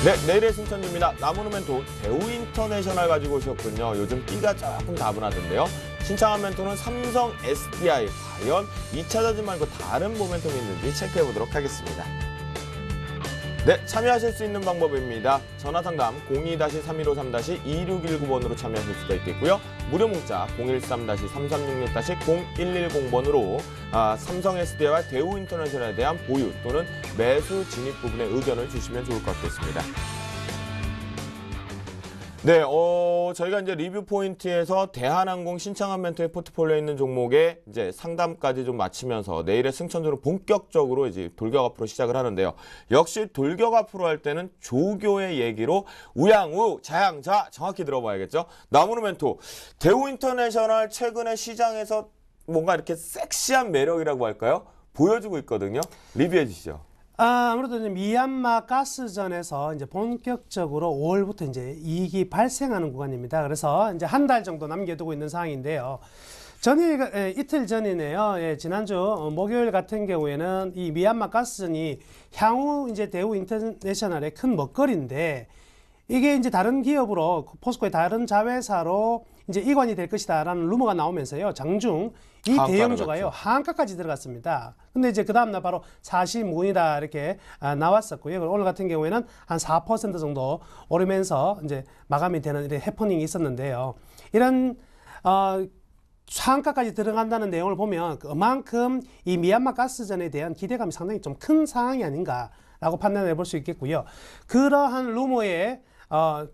네, 내일의 승천주입니다. 나무는 멘토 대우 인터내셔널 가지고 오셨군요. 요즘 끼가 조금 다분하던데요. 신청한 멘토는 삼성 SDI. 과연 2차 전지 말고 다른 모멘텀이 있는지 체크해보도록 하겠습니다. 네, 참여하실 수 있는 방법입니다. 전화상담 02-3153-2619번으로 참여하실 수가 있겠고요. 무료 문자 013-3366-0110번으로 삼성 SDI와 대우 인터내셔널에 대한 보유 또는 매수 진입 부분에 의견을 주시면 좋을 것 같겠습니다. 네, 저희가 이제 리뷰 포인트에서 대한항공 신청한 멘토의 포트폴리오에 있는 종목에 이제 상담까지 좀 마치면서 내일의 승천주를 본격적으로 이제 돌격 앞으로 시작을 하는데요. 역시 돌격 앞으로 할 때는 조교의 얘기로 우양우, 자양자 정확히 들어봐야겠죠. 나무는 멘토, 대우 인터내셔널 최근에 시장에서 뭔가 이렇게 섹시한 매력이라고 할까요? 보여주고 있거든요. 리뷰해 주시죠. 아무래도 이제 미얀마 가스전에서 이제 본격적으로 5월부터 이제 이익이 발생하는 구간입니다. 그래서 이제 한 달 정도 남겨두고 있는 상황인데요. 이틀 전이네요. 예, 지난주 목요일 같은 경우에는 이 미얀마 가스전이 향후 이제 대우 인터내셔널의 큰 먹거리인데 이게 이제 다른 기업으로 포스코의 다른 자회사로 이제 이관이 될 것이다라는 루머가 나오면서요. 장중 이 대형주가요 하한가까지 들어갔습니다. 근데 이제 그 다음날 바로 45원이다 이렇게 나왔었고요. 오늘 같은 경우에는 한 4% 정도 오르면서 이제 마감이 되는 이런 해프닝이 있었는데요. 이런 상한가까지 들어간다는 내용을 보면 그만큼 이 미얀마 가스전에 대한 기대감이 상당히 좀 큰 상황이 아닌가라고 판단해 볼 수 있겠고요. 그러한 루머에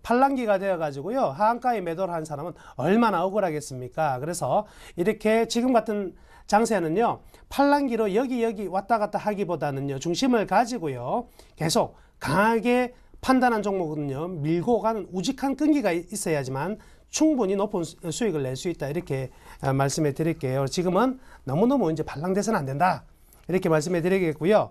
팔랑기가 되어가지고요. 하한가에 매도를 한 사람은 얼마나 억울하겠습니까? 그래서 이렇게 지금 같은 장세는요. 팔랑기로 여기 왔다 갔다 하기보다는요. 중심을 가지고요. 계속 강하게 판단한 종목은요. 밀고 가는 우직한 끈기가 있어야지만 충분히 높은 수익을 낼 수 있다. 이렇게 말씀해 드릴게요. 지금은 너무너무 이제 발랑돼서는 안 된다. 이렇게 말씀해 드리겠고요.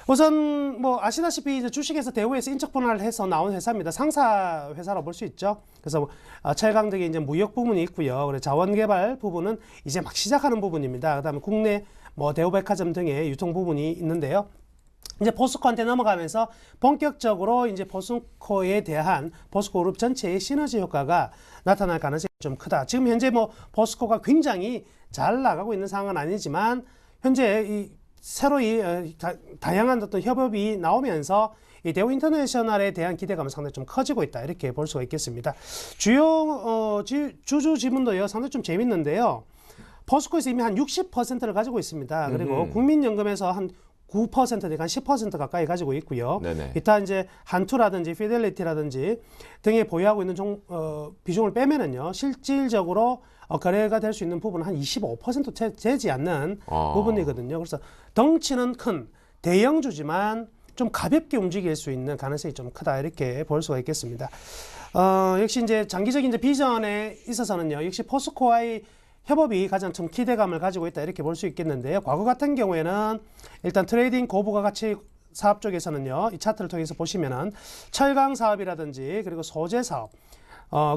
우선 뭐 아시다시피 이제 주식에서 대우에서 인적 분할을 해서 나온 회사입니다. 상사 회사로 볼 수 있죠. 그래서 철강적인 이제 무역 부분이 있고요. 그리고 자원개발 부분은 이제 막 시작하는 부분입니다. 그다음에 국내 뭐 대우백화점 등의 유통 부분이 있는데요. 이제 포스코한테 넘어가면서 본격적으로 이제 포스코에 대한 포스코 그룹 전체의 시너지 효과가 나타날 가능성이 좀 크다. 지금 현재 뭐 포스코가 굉장히 잘 나가고 있는 상황은 아니지만 현재 이 새로이 다양한 어떤 협업이 나오면서 이 대우 인터내셔널에 대한 기대감은 상당히 좀 커지고 있다. 이렇게 볼 수가 있겠습니다. 주요 주주 지분도요 상당히 좀 재밌는데요. 포스코에서 이미 한 60%를 가지고 있습니다. 그리고 국민연금에서 한 9%, 한 10% 가까이 가지고 있고요. 네네. 이따 이제 한투라든지 피델리티라든지 등에 보유하고 있는 비중을 빼면은요, 실질적으로 거래가 될 수 있는 부분은 한 25% 되지 않는 부분이거든요. 그래서 덩치는 큰 대형주지만 좀 가볍게 움직일 수 있는 가능성이 좀 크다. 이렇게 볼 수가 있겠습니다. 역시 이제 장기적인 이제 비전에 있어서는요, 역시 포스코와의 협업이 가장 좀 기대감을 가지고 있다. 이렇게 볼 수 있겠는데요. 과거 같은 경우에는 일단 트레이딩 고부가 가치 사업 쪽에서는요, 이 차트를 통해서 보시면은 철강 사업이라든지 그리고 소재 사업,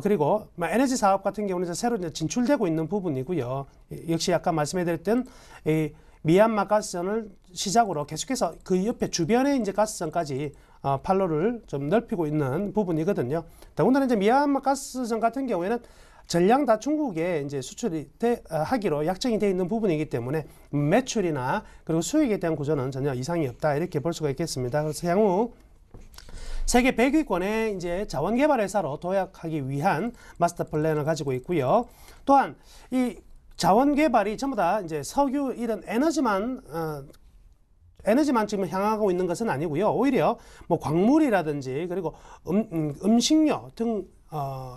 그리고 에너지 사업 같은 경우는 새로 이제 진출되고 있는 부분이고요. 역시 아까 말씀해드렸던 이 미얀마 가스전을 시작으로 계속해서 그 옆에 주변에 이제 가스전까지 판로를 좀 넓히고 있는 부분이거든요. 더군다나 이제 미얀마 가스전 같은 경우에는 전량 다 중국에 이제 수출이 하기로 약정이 되어 있는 부분이기 때문에 매출이나 그리고 수익에 대한 구조는 전혀 이상이 없다. 이렇게 볼 수가 있겠습니다. 그래서 향후 세계 100위권의 이제 자원개발 회사로 도약하기 위한 마스터 플랜을 가지고 있고요. 또한 이 자원개발이 전부 다 이제 석유 이런 에너지만 지금 향하고 있는 것은 아니고요. 오히려 뭐 광물이라든지 그리고 음식료 등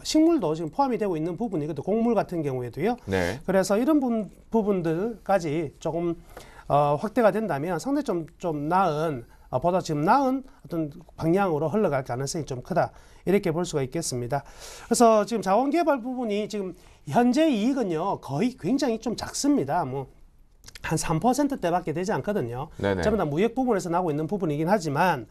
식물도 지금 포함이 되고 있는 부분이거든요. 곡물 같은 경우에도요. 네. 그래서 이런 부분들까지 조금 확대가 된다면 상당히 좀 나은 보다 지금 나은 어떤 방향으로 흘러갈 가능성이 좀 크다. 이렇게 볼 수가 있겠습니다. 그래서 지금 자원개발 부분이 지금 현재 이익은요 거의 굉장히 좀 작습니다. 뭐 한 3%대밖에 되지 않거든요. 전부 다 무역 부분에서 나오고 있는 부분이긴 하지만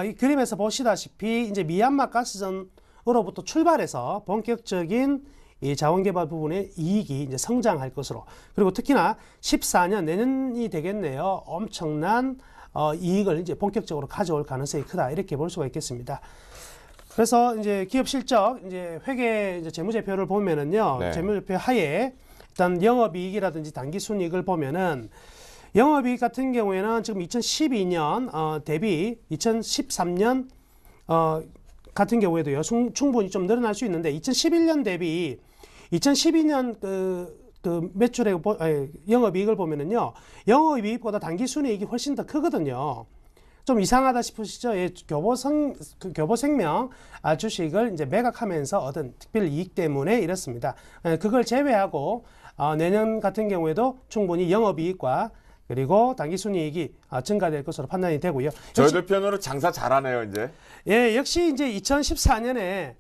이 그림에서 보시다시피 이제 미얀마 가스전으로부터 출발해서 본격적인 이 자원개발 부분의 이익이 이제 성장할 것으로, 그리고 특히나 14년 내년이 되겠네요. 엄청난 이익을 이제 본격적으로 가져올 가능성이 크다 이렇게 볼 수가 있겠습니다. 그래서 이제 기업 실적 이제 회계 이제 재무제표를 보면은요, 네. 재무제표 하에 일단 영업이익이라든지 당기순이익을 보면은 영업이익 같은 경우에는 지금 2012년 대비 2013년 같은 경우에도요 충분히 좀 늘어날 수 있는데 2011년 대비 2012년 그 매출의 영업이익을 보면은요 영업이익보다 당기순이익이 훨씬 더 크거든요. 좀 이상하다 싶으시죠? 예, 교보생명 주식을 이제 매각하면서 얻은 특별 이익 때문에 이렇습니다. 그걸 제외하고 내년 같은 경우에도 충분히 영업이익과 그리고 당기순이익이 증가될 것으로 판단이 되고요. 저희들 편으로 장사 잘하네요, 이제. 예, 역시 이제 2014년에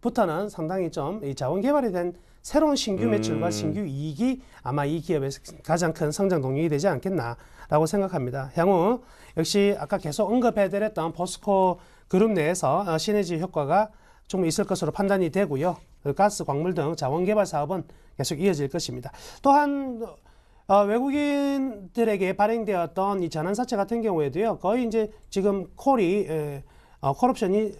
부터는 상당히 좀 이 자원개발에 대한 새로운 신규 매출과 신규 이익이 아마 이 기업의 가장 큰 성장 동력이 되지 않겠나라고 생각합니다. 향후 역시 아까 계속 언급해드렸던 포스코 그룹 내에서 시너지 효과가 좀 있을 것으로 판단이 되고요. 가스, 광물 등 자원개발 사업은 계속 이어질 것입니다. 또한 외국인들에게 발행되었던 이 전환사채 같은 경우에도요, 거의 이제 지금 콜옵션이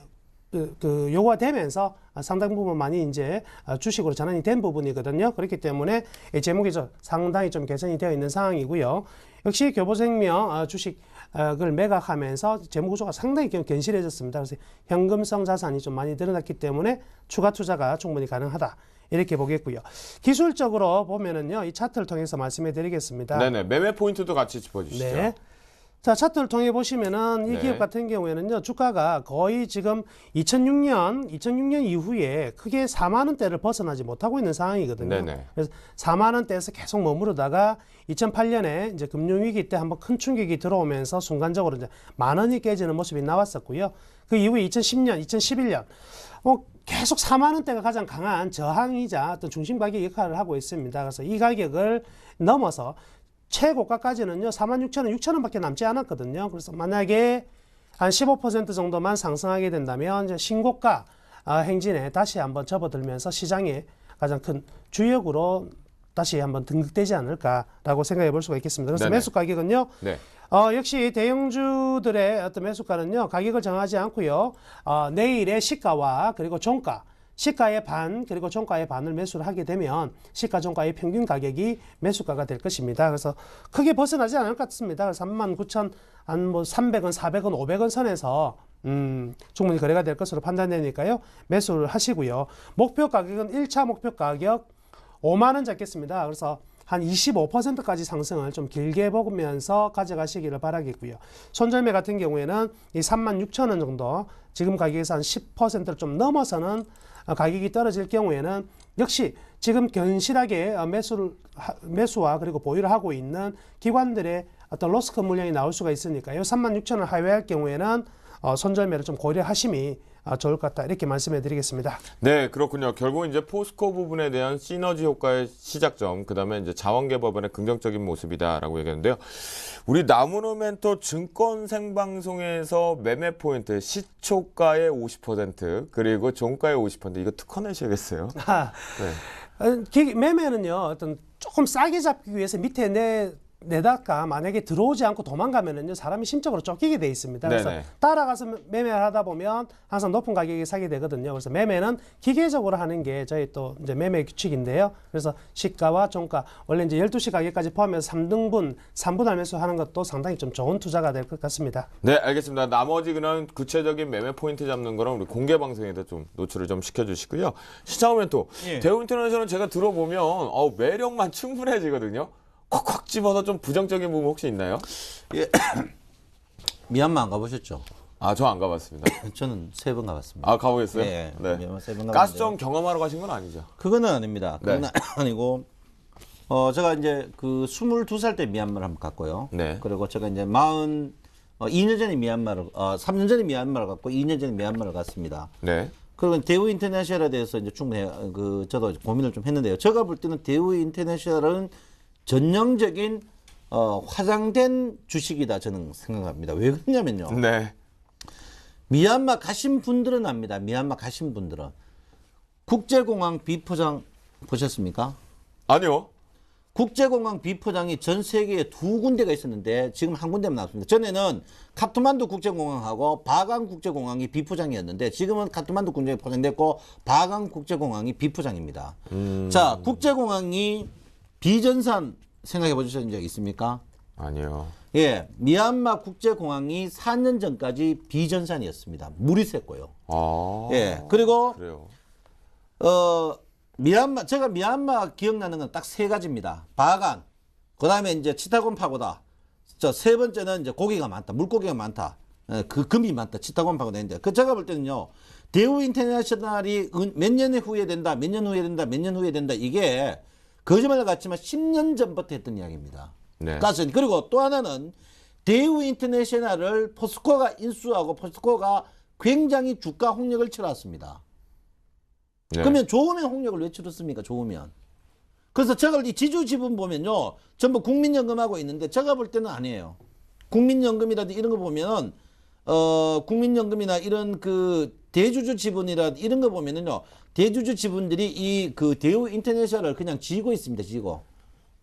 요구되면서 상당 부분 많이 이제 주식으로 전환이 된 부분이거든요. 그렇기 때문에 재무이 상당히 좀 개선이 되어 있는 상황이고요. 역시 교보생명 주식을 매각하면서 재무구조가 상당히 견실해졌습니다. 그래서 현금성 자산이 좀 많이 늘어났기 때문에 추가 투자가 충분히 가능하다. 이렇게 보겠고요. 기술적으로 보면은요, 이 차트를 통해서 말씀해 드리겠습니다. 네네. 매매 포인트도 같이 짚어주시죠. 네. 자, 차트를 통해 보시면은 이 네. 기업 같은 경우에는요, 주가가 거의 지금 2006년 이후에 크게 4만 원대를 벗어나지 못하고 있는 상황이거든요. 네네. 그래서 4만 원대에서 계속 머무르다가 2008년에 이제 금융위기 때 한번 큰 충격이 들어오면서 순간적으로 이제 만 원이 깨지는 모습이 나왔었고요. 그 이후에 2010년, 2011년 계속 4만 원대가 가장 강한 저항이자 어떤 중심 가격 역할을 하고 있습니다. 그래서 이 가격을 넘어서 최고가까지는요 46,000원, 6,000원밖에 남지 않았거든요. 그래서 만약에 한 15% 정도만 상승하게 된다면 이제 신고가 행진에 다시 한번 접어들면서 시장의 가장 큰 주역으로 다시 한번 등극되지 않을까라고 생각해 볼 수가 있겠습니다. 그래서 네네. 매수 가격은요. 네. 역시 대형주들의 어떤 매수가는요 가격을 정하지 않고요 내일의 시가와 그리고 종가 시가의 반 그리고 종가의 반을 매수를 하게 되면 시가 종가의 평균 가격이 매수가가 될 것입니다. 그래서 크게 벗어나지 않을 것 같습니다. 그래서 39,000 한 뭐 300원, 400원, 500원 선에서 충분히 거래가 될 것으로 판단되니까요 매수를 하시고요. 목표 가격은 1차 목표 가격 5만 원 잡겠습니다. 그래서 한 25%까지 상승을 좀 길게 보면서 가져가시기를 바라겠고요. 손절매 같은 경우에는 이 36,000원 정도 지금 가격에서 한 10%를 좀 넘어서는 가격이 떨어질 경우에는 역시 지금 견실하게 매수와 그리고 보유를 하고 있는 기관들의 어떤 로스크 물량이 나올 수가 있으니까요. 36,000원 하회할 경우에는 손절매를 좀 고려하심이 좋을 것 같다 이렇게 말씀해 드리겠습니다. 네, 그렇군요. 결국 이제 포스코 부분에 대한 시너지 효과의 시작점, 그다음에 이제 자원개발의 긍정적인 모습이다라고 얘기했는데요. 우리 나무노멘토 증권 생방송에서 매매 포인트 시초가의 50% 그리고 종가의 50% 이거 특허 내셔야겠어요. 네. 매매는요 어떤 조금 싸게 잡기 위해서 밑에 내다가 만약에 들어오지 않고 도망가면은요 사람이 심적으로 쫓기게 돼 있습니다. 그래서 네네. 따라가서 매매를 하다 보면 항상 높은 가격에 사게 되거든요. 그래서 매매는 기계적으로 하는 게 저희 또 이제 매매 규칙인데요. 그래서 시가와 종가 원래 이제 12시 가격까지 포함해서 3등분, 3분할 매수하는 것도 상당히 좀 좋은 투자가 될 것 같습니다. 네, 알겠습니다. 나머지 그냥 구체적인 매매 포인트 잡는 거랑 우리 공개 방송에다 좀 노출을 좀 시켜주시고요. 시청하면 또 예. 대우인터내셔널 제가 들어보면 매력만 충분해지거든요. 콱콱 집어서 좀 부정적인 부분 혹시 있나요? 예. 미얀마 안 가보셨죠? 아, 저 안 가봤습니다. 저는 3번 가봤습니다. 아, 가보겠어요? 예, 미얀마 3번 가봤는데 가스정 경험하러 가신 건 아니죠? 그거는 아닙니다. 그건 네. 아니고 제가 이제 그 22살 때 미얀마를 한번 갔고요. 네. 그리고 제가 이제 2년 전에 미얀마를 3년 전에 미얀마를 갔고 2년 전에 미얀마를 갔습니다. 네. 그리고 대우 인터내셔널에 대해서 이제 충분히 저도 고민을 좀 했는데요. 제가 볼 때는 대우 인터내셔널은 전형적인 화장된 주식이다 저는 생각합니다. 왜 그러냐면요. 네. 미얀마 가신 분들은 압니다. 미얀마 가신 분들은 국제공항 비포장 보셨습니까? 아니요. 국제공항 비포장이 전 세계에 2군데가 있었는데 지금 한 군데만 남았습니다. 전에는 카트만두 국제공항하고 바강 국제공항이 비포장이었는데 지금은 카트만두 국제공항이 포장됐고 바강 국제공항이 비포장입니다. 자, 국제공항이 비전산 생각해 보신 적 있습니까? 아니요. 예, 미얀마 국제공항이 4년 전까지 비전산이었습니다. 물이 샜고요. 아. 예, 그리고 그래요. 제가 미얀마 기억나는 건 딱 3가지입니다. 바강, 그 다음에 이제 치타곤 파고다. 저 3번째는 이제 고기가 많다. 물고기가 많다. 그 금이 많다. 치타곤 파고다인데. 제가 볼 때는요, 대우 인터내셔널이 몇 년 후에 된다, 몇 년 후에 된다, 몇 년 후에 된다. 이게 거짓말 같지만 10년 전부터 했던 이야기입니다. 네. 그리고 또 하나는 대우 인터내셔널을 포스코가 인수하고 포스코가 굉장히 주가 홍역을 치렀습니다. 네. 그러면 좋으면 홍역을 왜 치렀습니까? 좋으면. 그래서 제가 이 지주 지분 보면요, 전부 국민연금하고 있는데 제가 볼 때는 아니에요. 국민연금이라든지 이런 거 보면 국민연금이나 이런 그 대주주 지분이라 이런 거 보면은요, 대주주 지분들이 이 그 대우 인터내셔널을 그냥 쥐고 있습니다. 쥐고.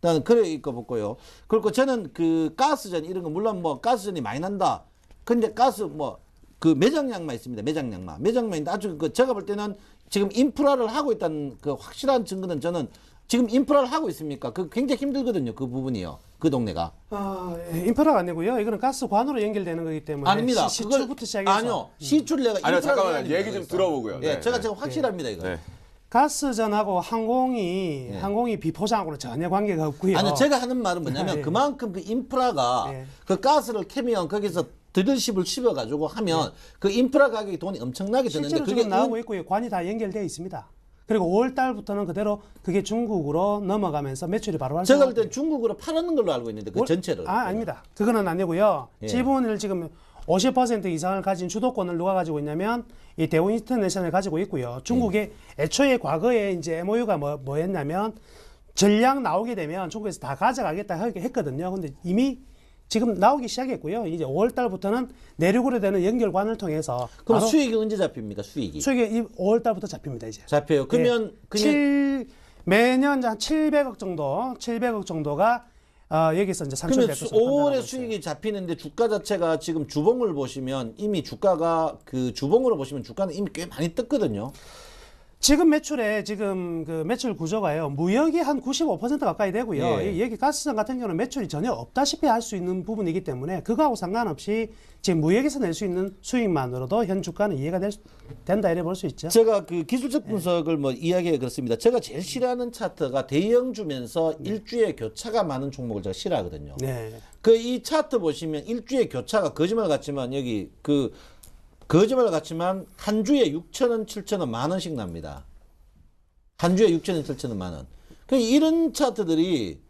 나는 그래 있고 보고요. 그리고 저는 그 가스전 이런 거 물론 뭐 가스전이 많이 난다. 근데 가스 뭐 그 매장량만 있습니다. 매장량인데 아주 그 제가 볼 때는 지금 인프라를 하고 있다는 그 확실한 증거는 저는 지금 인프라를 하고 있습니까? 그 굉장히 힘들거든요. 그 부분이요. 그 동네가. 인프라가 아니고요. 이거는 가스관으로 연결되는 거기 때문에 아닙니다. 시출부터 시작해서 아니요. 시출 내가 아니요, 인프라가 잠깐만요. 아닙니다, 얘기 좀 여기서. 들어보고요. 예, 네, 제가 네. 지금 확실합니다, 이거. 네. 가스전하고 항공이 비포장하고는 전혀 관계가 없고요. 아니요, 제가 하는 말은 뭐냐면 예. 그만큼 그 인프라가 예. 그 가스를 캐면 거기서 드릴십을 씹어가지고 하면 그 인프라 가격이 돈이 엄청나게 드는데 실제로 그게 지금 나오고 있고요. 관이 다 연결되어 있습니다. 그리고 5월 달부터는 그대로 그게 중국으로 넘어가면서 매출이 바로 제가 활성화. 볼 때 중국으로 팔았는 걸로 알고 있는데 그 전체를. 아닙니다. 그거는 아니고요. 예. 지분을 지금 50% 이상을 가진 주도권을 누가 가지고 있냐면 이 대우 인터내셔널이 가지고 있고요. 중국의 애초에 과거에 이제 MOU가 뭐였냐면 전량 나오게 되면 중국에서 다 가져가겠다 했거든요. 근데 이미 지금 나오기 시작했고요. 이제 5월 달부터는 내륙으로 되는 연결관을 통해서 그럼 바로 수익이 언제 잡힙니까? 수익이. 수익이 5월 달부터 잡힙니다. 이제. 잡혀요. 그러면 예. 그냥 매년 한 700억 정도가 여기서 이제 그러면 3,100억 5월에 수익이 잡히는데 주가 자체가 지금 주봉을 보시면 이미 주가가 그 주봉으로 보시면 주가는 이미 꽤 많이 떴거든요. 지금 매출에 지금 그 매출 구조가요. 무역이 한 95% 가까이 되고요. 예. 여기 가스전 같은 경우는 매출이 전혀 없다시피 할 수 있는 부분이기 때문에 그거하고 상관없이 지금 무역에서 낼 수 있는 수익만으로도 현 주가는 이해가 된다 이래 볼 수 있죠. 제가 그 기술적 분석을 뭐 이야기해 그렇습니다. 제가 제일 싫어하는 차트가 대형 주면서 일주에 교차가 많은 종목을 제가 싫어하거든요. 네. 그 이 차트 보시면 일주에 교차가 거짓말 같지만 여기 그 거짓말 같지만 한 주에 6,000원, 7,000원, 만 원씩 납니다. 한 주에 6,000원, 7,000원, 만 원. 그 이런 차트들이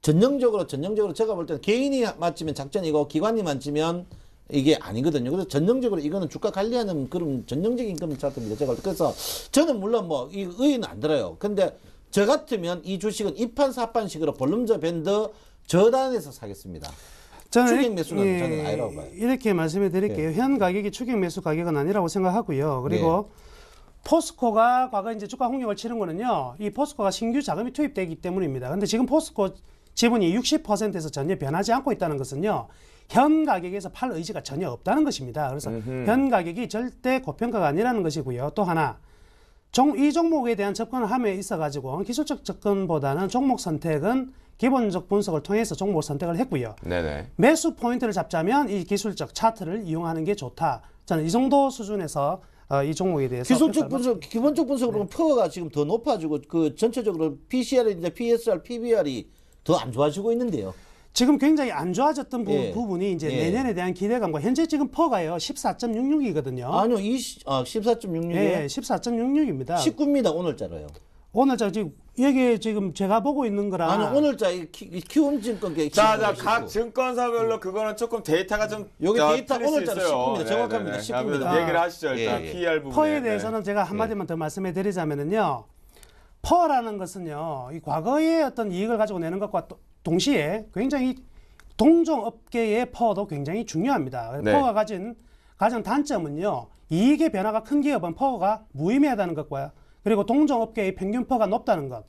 전형적으로 제가 볼 때는 개인이 맞추면 작전이고 기관이 맞추면 이게 아니거든요. 그래서 전형적으로 이거는 주가 관리하는 그런 전형적인 그런 차트입니다. 제가 볼 때. 그래서 저는 물론 뭐 이 의의는 안 들어요. 근데 저 같으면 이 주식은 2판 4판식으로 볼륨저 밴드 저단에서 사겠습니다. 추격 매수는 저는 아니라고 봐요. 이렇게 말씀해 드릴게요. 현 가격이 추격 매수 가격은 아니라고 생각하고요. 그리고 포스코가 과거 이제 주가 홍역을 치른 거는요. 이 포스코가 신규 자금이 투입되기 때문입니다. 근데 지금 포스코 지분이 60%에서 전혀 변하지 않고 있다는 것은요. 현 가격에서 팔 의지가 전혀 없다는 것입니다. 그래서 현 가격이 절대 고평가가 아니라는 것이고요. 또 하나 이 종목에 대한 접근을 함에 있어가지고 기술적 접근보다는 종목 선택은 기본적 분석을 통해서 종목을 선택을 했고요. 네네. 매수 포인트를 잡자면 이 기술적 차트를 이용하는 게 좋다. 저는 이 정도 수준에서 이 종목에 대해서 기술적 분석, 기본적 분석으로 보면 퍼가 지금 더 높아지고 그 전체적으로 PCR이나 PSR, PBR이 더 안 좋아지고 있는데요. 지금 굉장히 안 좋아졌던 부분이 이제 예. 내년에 대한 기대감과 현재 지금 퍼가요 14.66이거든요. 아니요, 14.66이에요. 네, 14.66입니다. 19입니다, 오늘자로요. 오늘자 지금 여기 지금 제가 보고 있는 거랑 아니, 오늘자 키움증권 자, 각 증권사별로 그거는 조금 데이터가 좀 여기 데이터 틀릴 수 오늘자로 있어요. 19입니다. 정확합니다. 네네네. 19입니다. 한번 얘기를 하시죠. 일단 예, 예. PER 부분에. 퍼에 네. 대해서는 제가 한마디만 더 말씀해 드리자면은요. 퍼라는 것은요. 이 과거의 어떤 이익을 가지고 내는 것과 동시에 굉장히 동종업계의 퍼도 굉장히 중요합니다. 네. 퍼가 가진 가장 단점은요. 이익의 변화가 큰 기업은 퍼가 무의미하다는 것과 그리고 동종업계의 평균 퍼가 높다는 것.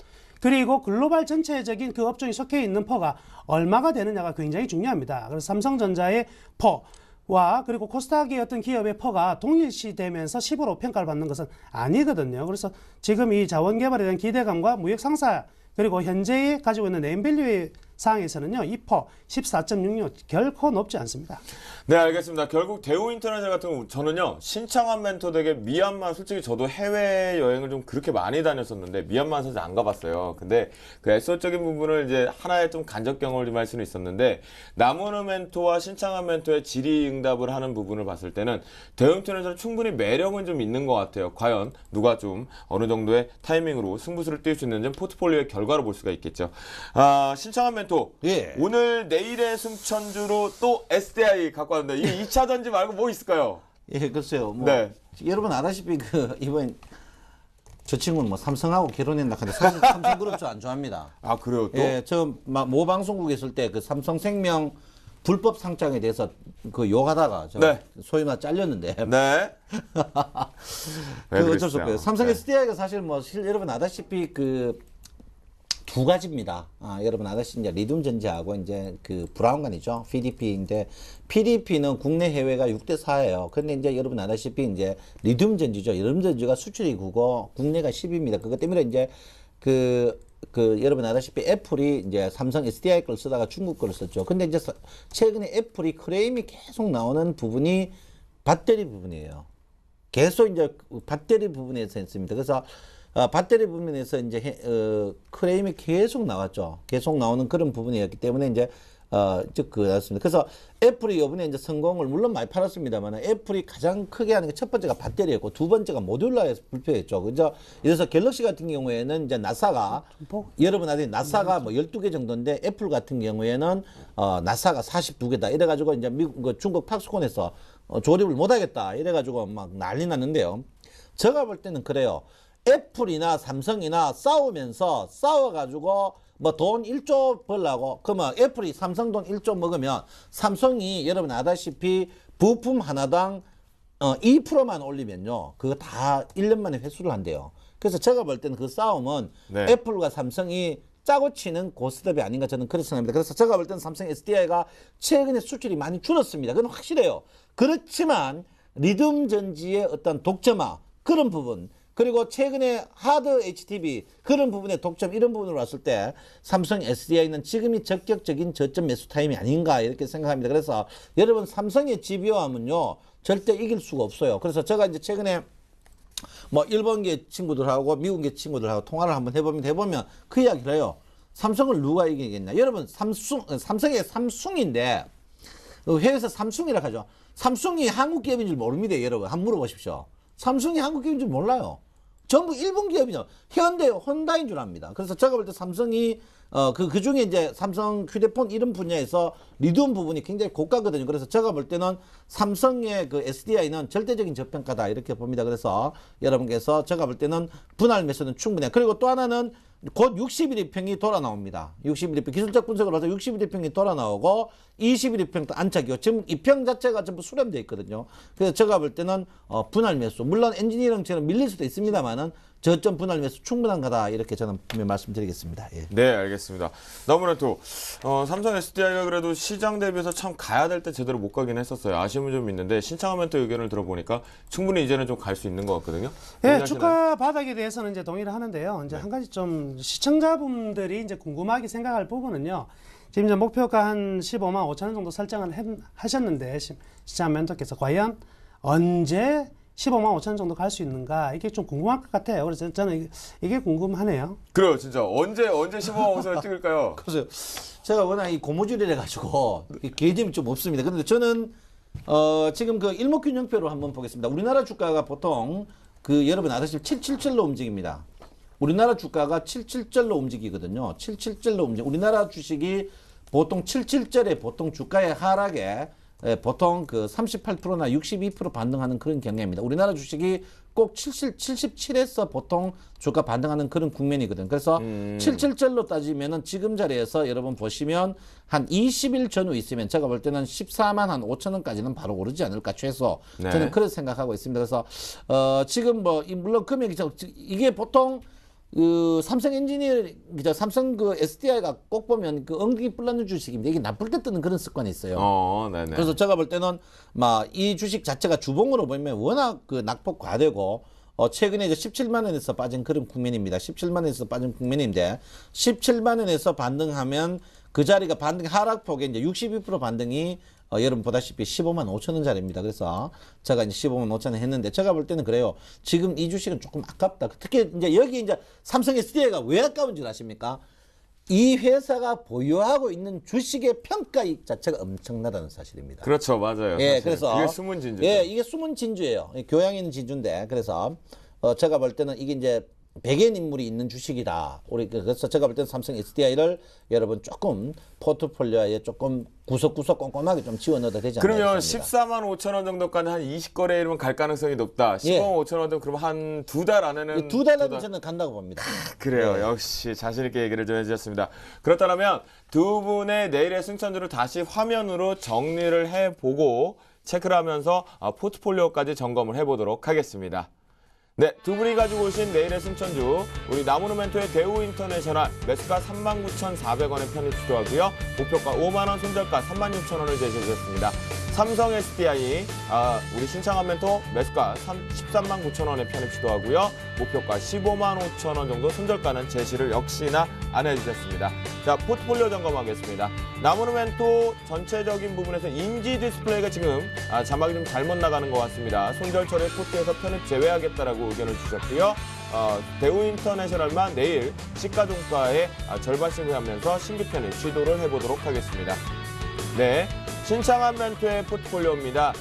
그리고 글로벌 전체적인 그 업종이 속해 있는 퍼가 얼마가 되느냐가 굉장히 중요합니다. 그래서 삼성전자의 퍼와 그리고 코스닥의 어떤 기업의 퍼가 동일시되면서 10으로 평가를 받는 것은 아니거든요. 그래서 지금 이 자원 개발에 대한 기대감과 무역 상사 그리고 현재 가지고 있는 네임밸류의 상황에서는요, 2% 14.66 결코 높지 않습니다. 네, 알겠습니다. 결국 대우인터내셔널 같은 경우 저는요, 신창환 멘토 댁에 미얀마, 솔직히 저도 해외 여행을 좀 그렇게 많이 다녔었는데 미얀마는 사실 안 가봤어요. 근데 그 에소적인 부분을 이제 하나의 좀 간접 경험을 좀 할 수는 있었는데, 나무르 멘토와 신창환 멘토의 질의응답을 하는 부분을 봤을 때는 대우인터내셔널 충분히 매력은 좀 있는 것 같아요. 과연 누가 좀 어느 정도의 타이밍으로 승부수를 띄울 수 있는지 포트폴리오의 결과로 볼 수가 있겠죠. 신창환 멘토 예. 오늘 내일의 승천주로 또 SDI 갖고 왔는데 이게 2차 전지 말고 뭐 있을까요? 예, 글쎄요. 뭐 네. 여러분 아다시피 그 이번 저 친구는 뭐 삼성하고 결혼했나 근데 삼성그룹 저 안 좋아합니다. 아 그래요 또? 예, 저 모 방송국에 있을 때 그 삼성생명 불법 상장에 대해서 그 욕하다가 저 네. 소위 말 잘렸는데. 네. 그 어쩔 수 없고요. 삼성 네. SDI가 사실 뭐 여러분 아다시피 그 두 가지입니다. 여러분 아다시피 이제 리튬 전지하고 이제 그 브라운관이죠. PDP인데 PDP는 국내 해외가 6대 4예요. 근데 이제 여러분 아다시피 이제 리튬 전지죠. 리튬 전지가 수출이 9고 국내가 10입니다. 그것 때문에 이제 그 여러분 아다시피 애플이 이제 삼성 SDI 걸 쓰다가 중국 걸 썼죠. 근데 이제 최근에 애플이 크레임이 계속 나오는 부분이 배터리 부분이에요. 계속 이제 배터리 부분에서 했습니다. 그래서 배터리 부분에서 이제 크레임이 계속 나왔죠. 계속 나오는 그런 부분이었기 때문에 이제 나왔습니다. 그래서 애플이 이번에 이제 성공을 물론 많이 팔았습니다만 애플이 가장 크게 하는 게 첫 번째가 배터리였고 두 번째가 모듈러에서 불표했죠. 그래서 갤럭시 같은 경우에는 이제 나사가 여러분 아직 나사가 뭐 12개 정도인데 애플 같은 경우에는 나사가 42개다. 이래가지고 이제 미국 중국 팍스콘에서 조립을 못하겠다. 이래가지고 막 난리 났는데요. 제가 볼 때는 그래요. 애플이나 삼성이나 싸워가지고 뭐 돈 1조 벌라고 그러면 애플이 삼성 돈 1조 먹으면 삼성이 여러분 아다시피 부품 하나당 2%만 올리면요 그거 다 1년 만에 회수를 한대요. 그래서 제가 볼 때는 그 싸움은 네. 애플과 삼성이 짜고 치는 고스톱이 아닌가 저는 그렇게 생각합니다. 그래서 제가 볼 때는 삼성 SDI가 최근에 수출이 많이 줄었습니다. 그건 확실해요. 그렇지만 리튬 전지의 어떤 독점화 그런 부분 그리고 최근에 하드 HTB 그런 부분의 독점 이런 부분으로 왔을 때 삼성 SDI는 지금이 적격적인 저점 매수 타임이 아닌가 이렇게 생각합니다. 그래서 여러분 삼성의 집요함은요 절대 이길 수가 없어요. 그래서 제가 이제 최근에 뭐 일본계 친구들하고 미국계 친구들하고 통화를 한번 해보면 그 이야기를 해요. 삼성을 누가 이기겠냐. 여러분 삼성의 삼성인데 해외에서 삼성이라고 하죠. 삼성이 한국 기업인 줄 모릅니다. 여러분 한번 물어보십시오. 삼성이 한국 기업인 줄 몰라요. 전부 일본 기업이죠. 현대, 혼다인 줄 압니다. 그래서 제가 볼 때 삼성이 그 중에 이제 삼성 휴대폰 이런 분야에서 리튬 부분이 굉장히 고가거든요. 그래서 제가 볼 때는 삼성의 그 SDI는 절대적인 저평가다 이렇게 봅니다. 그래서 여러분께서 제가 볼 때는 분할 매수는 충분해요. 그리고 또 하나는 곧 60일2평이 돌아 나옵니다. 60일2평 기술적 분석을 해서 60일2평이 돌아 나오고 20일2평도 안착이요. 지금 이 평 자체가 전부 수렴되어 있거든요. 그래서 제가 볼 때는 분할 매수 물론 엔지니어링처럼 밀릴 수도 있습니다만은 저점 분할 매수 충분한 거다 이렇게 저는 분명히 말씀드리겠습니다. 예. 네, 알겠습니다. 너무나 또 삼성 SDI가 그래도 시장 대비해서 참 가야 될 때 제대로 못 가긴 했었어요. 아쉬움이 좀 있는데 신창환 멘토 의견을 들어보니까 충분히 이제는 좀 갈 수 있는 것 같거든요. 네, 주가 바닥에 대해서는 이제 동의를 하는데요. 이제 한 가지 좀 시청자분들이 이제 궁금하게 생각할 부분은요. 지금 이제 목표가 한 15만 5천 원 정도 설정을 하셨는데 시장 멘토께서 과연 언제 15만 5천 원 정도 갈 수 있는가 이게 좀 궁금할 것 같아요. 그래서 저는 이게 궁금하네요. 그래요, 진짜 언제 15만 5천을 찍을까요? 그래서 제가 워낙 이 고무줄이라 가지고 개념이 좀 없습니다. 그런데 저는 지금 그 일목균형표로 한번 보겠습니다. 우리나라 주가가 보통 그 여러분 아시다시피 777로 움직입니다. 우리나라 주가가 777로 움직이거든요. 777로 움직. 우리나라 주식이 보통 77절에 보통 주가의 하락에 보통 그 38%나 62% 반등하는 그런 경향입니다. 우리나라 주식이 꼭 77에서 보통 주가 반등하는 그런 국면이거든요. 그래서 77절로 따지면은 지금 자리에서 여러분 보시면 한 20일 전후 있으면 제가 볼 때는 14만 한 5천 원까지는 바로 오르지 않을까 최소. 네. 저는 그렇게 생각하고 있습니다. 그래서 지금 뭐 물론 금액이 이게 보통 그 삼성 엔지니어, 삼성 그 SDI가 꼭 보면 그 엉덩이 뿔나는 주식입니다. 이게 나쁠 때 뜨는 그런 습관이 있어요. 네네. 그래서 제가 볼 때는 막 이 주식 자체가 주봉으로 보면 워낙 그 낙폭 과대고 최근에 이제 17만 원에서 빠진 그런 국면입니다. 17만 원에서 빠진 국면인데 17만 원에서 반등하면 그 자리가 반등 하락폭에 이제 62% 반등이 여러분 보다시피 15만 5천 원짜리입니다. 그래서 제가 이제 15만 5천 원 했는데 제가 볼 때는 그래요. 지금 이 주식은 조금 아깝다. 특히 이제 여기 이제 삼성 SDI가 왜 아까운 줄 아십니까? 이 회사가 보유하고 있는 주식의 평가익 자체가 엄청나다는 사실입니다. 그렇죠, 맞아요. 예, 사실. 그래서 그게 숨은 진주. 예, 이게 숨은 진주예요. 교양 있는 진주인데 그래서 제가 볼 때는 이게 이제 백엔 인물이 있는 주식이다. 우리 그래서 제가 볼 때는 삼성 SDI를 여러분 조금 포트폴리오에 조금 구석구석 꼼꼼하게 좀 지워 넣어도 되지 않나 그러면 싶습니다. 14만 5천 원 정도까지 한 20거래일은 갈 가능성이 높다. 15만 예. 5천 원은 그럼 한 두 달 안에는 두 달 안에 저는 간다고 봅니다. 그래요. 네. 역시 자신 있게 얘기를 좀 해주셨습니다. 그렇다면 두 분의 내일의 승천주를 다시 화면으로 정리를 해보고 체크를 하면서 포트폴리오까지 점검을 해보도록 하겠습니다. 네, 두 분이 가지고 오신 내일의 승천주, 우리 나무르멘토의 대우인터내셔널 매수가 39,400원에 편입 시도하고요. 목표가 5만 원, 손절가 36,000원을 제시해 주셨습니다. 삼성 SDI, 우리 신창한 멘토 매수가 13만 9천 원에 편입 시도하고요. 목표가 15만 5천 원 정도, 손절가는 제시를 역시나 안 해주셨습니다. 자, 포트폴리오 점검하겠습니다. 나무르멘토 전체적인 부분에서 인지 디스플레이가 지금 자막이 좀 잘못 나가는 것 같습니다. 손절 처리 포트에서 편입 제외하겠다라고 의견을 주셨고요. 대우인터내셔널만 내일 시가종가의 절반 신고하면서 신규 편입 시도를 해보도록 하겠습니다. 네, 신창한 멘토의 포트폴리오입니다.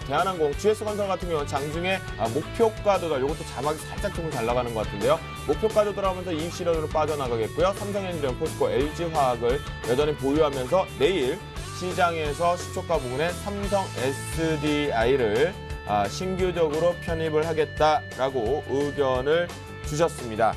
대한항공, GS건설 같은 경우는 장중에 목표가 도달, 이것도 자막이 살짝 조금 잘 나가는 것 같은데요. 목표가 도달하면서 이익 실현으로 빠져나가겠고요. 삼성엔지니어링, 포스코, LG화학을 여전히 보유하면서 내일 시장에서 시초가 부분에 삼성 SDI를 신규적으로 편입을 하겠다라고 의견을 주셨습니다.